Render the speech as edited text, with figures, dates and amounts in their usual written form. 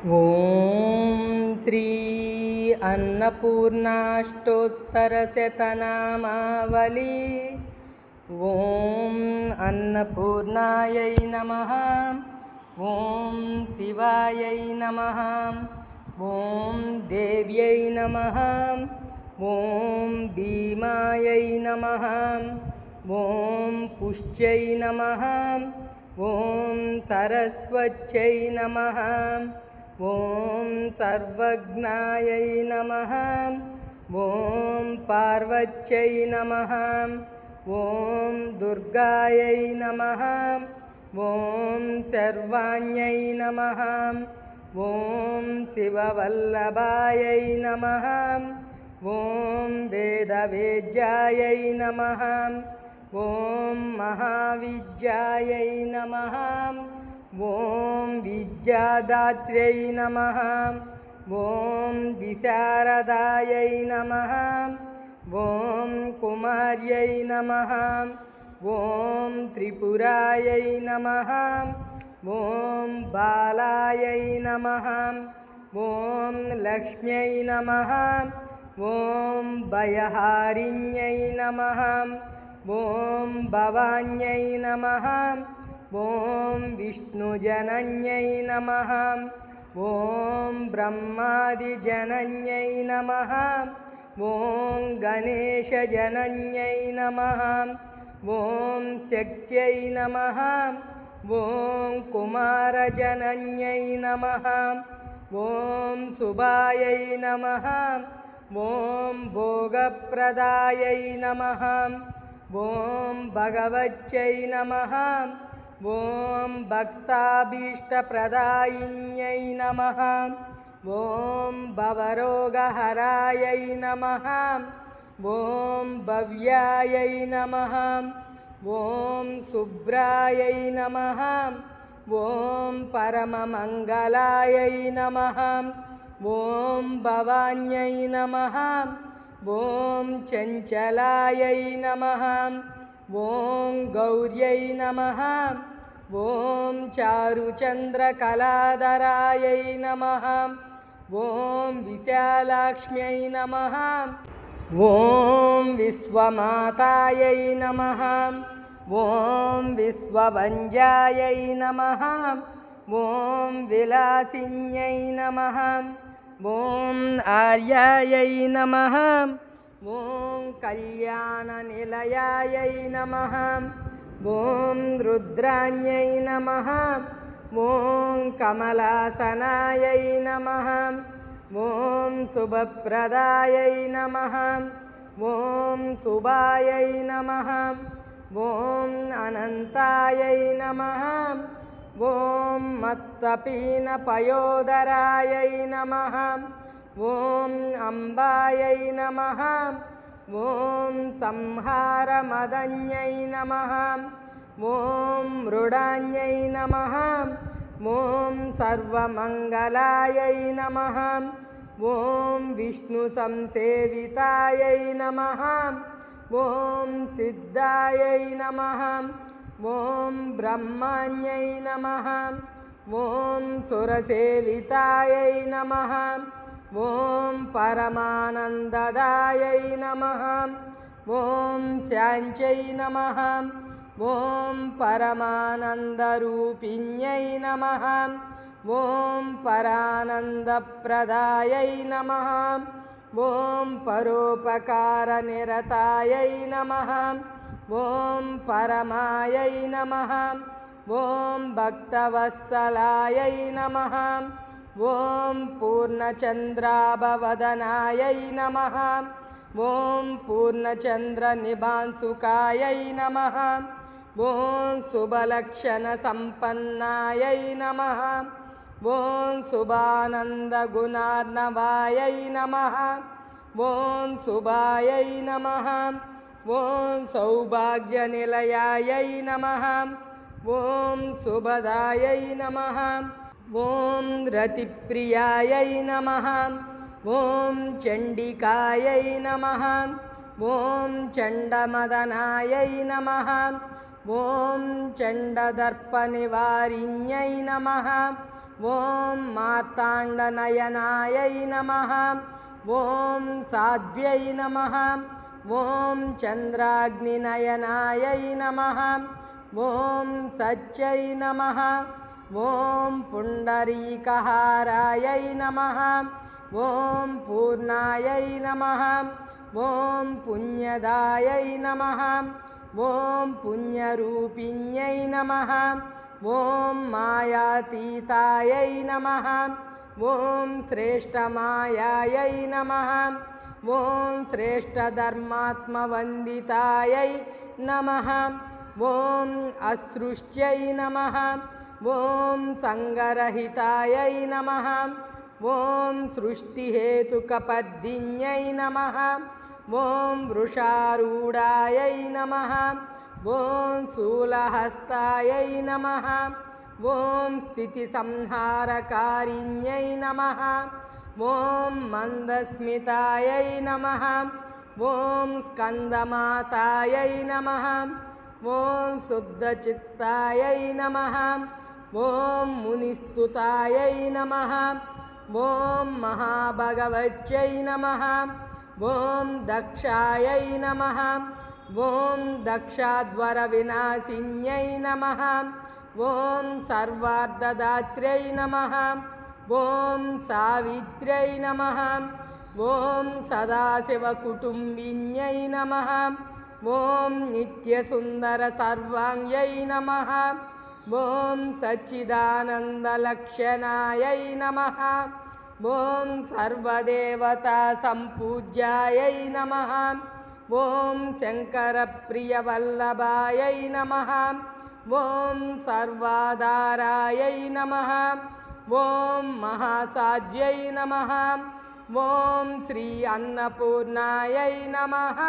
ॐ श्री अन्नपूर्णाष्टोत्तरशतनामावली। ॐ अन्नपूर्णायै नमः। ॐ शिवायै नमः। ॐ देव्यै नमः। ॐ भीमायै नमः। ॐ पुष्ट्यै नमः। ॐ सरस्वत्यै नमः। ॐ सर्वज्ञायै नमः। ॐ पार्वत्यै नमः। ॐ दुर्गायै नमः। ॐ सर्वाण्यै नमः। ॐ शिववल्लभायै नमः। ॐ वेदवेद्यायै नमः। ॐ महाविद्यायै नमः। ॐ विद्यादात्र्यै नमः। ॐ विशारदायै नमः। ॐ कुमार्यै नमः। ॐ त्रिपुरायै नमः। ॐ बालायै नमः। ॐ लक्ष्म्यै नमः। ॐ भयहारिण्यै नमः। ॐ भवान्यै नमः। ॐ विष्णुजनन्यै नमः। ॐ ब्रह्मादिजनन्यै नमः। ॐ गणेशजनन्यै नमः। ॐ शक्त्यै नमः। ॐ कुमारजनन्यै नमः। ॐ शुभायै नमः। ॐ भोगप्रदायै नमः। ॐ भगवत्यै नमः। ॐ भक्ताभीष्टप्रदायिन्यै नमः। ॐ भवरोगहरायै नमः। ॐ भव्यायै नमः। ॐ शुभ्रायै नमः। ॐ परममङ्गलायै नमः। ॐ भवान्यै नमः। ॐ चञ्चलायै नमः। ॐ गौर्यै नमः। ॐ चारुचन्द्रकलाधरायै नमः। ॐ विशालाक्ष्म्यै नमः। ॐ विश्वमातायै नमः। ॐ विश्वभञ्जायै नमः। ॐ विलासिन्यै नमः। ॐ आर्यायै नमः। ॐ कल्याणनिलयायै नमः। ॐ रुद्राण्यै नमः। ॐ कमलासनायै नमः। ॐ शुभप्रदायै नमः। ॐ शुभायै नमः। ॐ अनन्तायै नमः। ॐ मत्तपीनपयोदरायै नमः। ॐ अम्बायै नमः। ॐ संहारमदन्यै नमः। ॐ मृडान्यै नमः। ॐ सर्वमङ्गलायै नमः। ॐ विष्णुसंसेवितायै नमः। ॐ सिद्धायै नमः। ॐ ब्रह्माण्यै नमः। ॐ सुरसेवितायै नमः। ॐ परमानन्ददायै नमः। ॐ शान्त्यै नमः। ॐ परमानन्दरूपिण्यै नमः। ॐ परानन्दप्रदायै नमः। ॐ परोपकारनिरतायै नमः। ॐ परमायै नमः। ॐ भक्तवत्सलायै नमः। ॐ पूर्णचन्द्राभवदनायै नमः। ॐ पूर्णचन्द्रनिभांशुकायै नमः। ॐ शुभलक्षणसम्पन्नायै नमः। ॐ शुभानन्दगुणार्णवायै नमः। ॐ शुभायै नमः। ॐ सौभाग्यनिलयायै नमः। ॐ शुभदायै नमः। ॐ रतिप्रियायै नमः। ॐ चण्डिकायै नमः। ॐ चण्डमदनायै नमः। ॐ चण्डदर्पनिवारिण्यै नमः। ॐ मार्ताण्डनयनायै नमः ॐ साध्व्यै नमः ॐ चन्द्राग्निनयनायै नमः ॐ सच्यै नमः ॐ पुण्डरीकहारायै नमः ॐ पूर्णायै नमः ॐ पुण्यदायै नमः ॐ पुण्यरूपिण्यै नमः ॐ मायातीतायै नमः ॐ श्रेष्ठमायायै नमः ॐ श्रेष्ठधर्मात्मवन्दितायै नमः ॐ असृष्ट्यै नमः ॐ सङ्गरहितायै नमः ॐ सृष्टिहेतुकपद्दिन्यै नमः ॐ वृषारूढायै नमः ॐ शूलहस्तायै नमः ॐ स्थितिसंहारकारिण्यै नमः ॐ मन्दस्मितायै नमः ॐ स्कन्दमातायै नमः ॐ शुद्धचित्तायै नमः ॐ मुनिस्तुतायै नमः ॐ महाभगवत्यै नमः ॐ दक्षायै नमः ॐ दक्षाध्वरविनाशिन्यै नमः ॐ सर्वार्धदात्र्यै नमः ॐ सावित्र्यै नमः ॐ सदाशिवकुटुम्बिन्यै नमः ॐ नित्यसुन्दरसर्वाङ्ग्यै नमः ॐ सच्चिदानन्दलक्षणायै नमः ॐ सर्वदेवतासम्पूज्यायै नमः ॐ शङ्करप्रियवल्लभायै नमः ॐ सर्वाधारायै नमः ॐ महासाध्यै नमः ॐ श्री अन्नपूर्णायै नमः।